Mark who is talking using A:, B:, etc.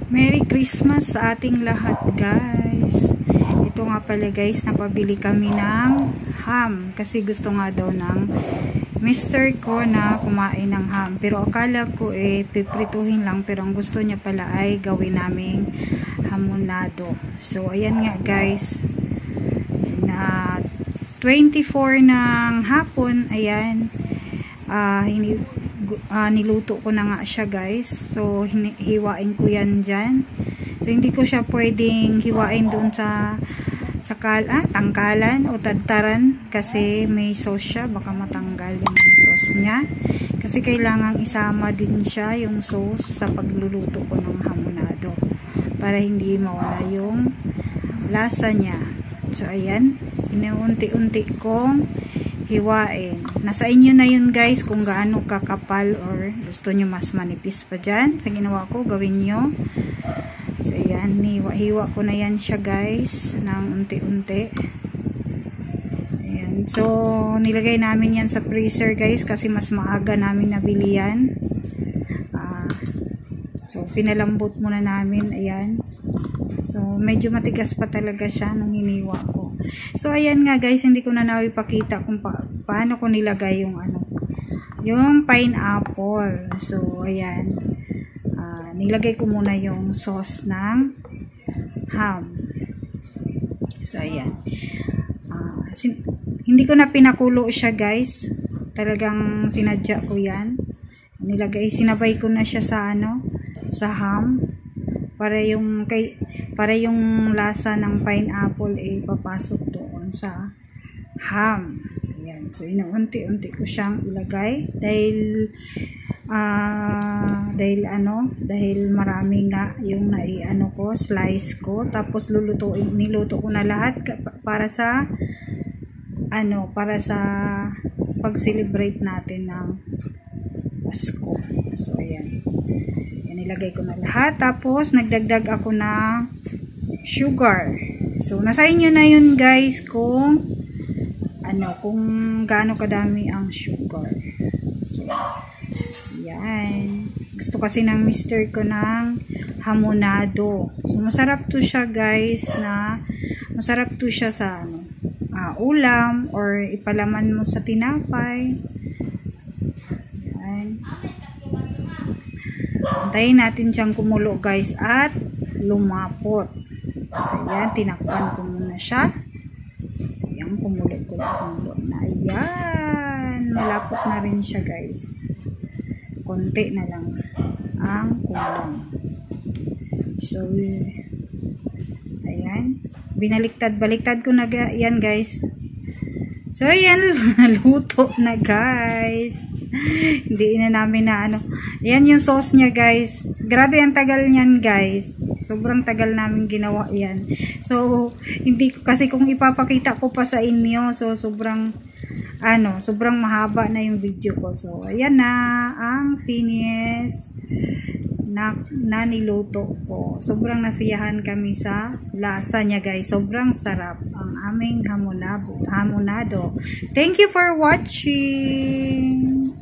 A: Merry Christmas sa ating lahat, guys. Ito nga pala, guys, napabili kami ng ham kasi gusto nga daw ng mister ko na kumain ng ham, pero akala ko piprituhin lang, pero ang gusto niya pala ay gawin naming hamonado. So ayan nga, guys, na 24 ng hapon, ayan, niluto ko na nga siya, guys. So hiwain ko yan dyan. So hindi ko siya pwedeng hiwain doon sa tangkalan o tadtaran kasi may sauce siya, baka matanggal yung sauce niya, kasi kailangang isama din siya yung sauce sa pagluluto ko ng hamonado para hindi mawala yung lasa niya. So ayan, inuunti-unti kong hiwain. Nasa inyo na yun, guys, kung gaano kakapal or gusto nyo mas manipis pa dyan. Sa ginawa ko, gawin nyo. So ayan, hiwa ko na yan siya, guys, ng unti-unti. Ayan, so nilagay namin yan sa freezer, guys, kasi mas maaga namin nabili yan. So pinalambot muna namin, ayan. So medyo matigas pa talaga siya nung hiniwa ko. So ayan nga, guys, hindi ko na naipakita kung paano ko nilagay yung yung pineapple. So ayan, nilagay ko muna yung sauce ng ham. So ayan, hindi ko na pinakulo siya, guys, talagang sinadya ko yan. Sinabay ko na siya sa sa ham para yung lasa ng pineapple papasok doon sa ham. Ayan, so inuunti-unti ko siyang ilagay dahil marami nga yung slice ko, tapos niluto ko na lahat para sa pag-celebrate natin ng Pasko. So ayan, nilagay ko na lahat, tapos nagdagdag ako ng sugar. So nasa inyo na yun, guys, kung gaano kadami ang sugar. So yan, gusto kasi ng mister ko ng hamonado. So masarap to siya, guys, masarap to siya sa ulam or ipalaman mo sa tinapay. Yan, antayin natin siyang kumulo, guys, at lumapot. So ayan, tinakpan ko muna siya. Ayan, kumulo na. Ayan, malapot na rin siya, guys. Konti na lang ang kulang. So ayan, baliktad ko na yan, guys. So ayan, naluto na, guys. Hindi na namin ayan yung sauce niya, guys. Grabe ang tagal niyan, guys. Sobrang tagal namin ginawa yan. So kasi kung ipapakita ko pa sa inyo, so sobrang mahaba na yung video ko. So ayan na ang finish na niluto ko. Sobrang nasiyahan kami sa lasa niya, guys. Sobrang sarap ang aming hamonado. Thank you for watching.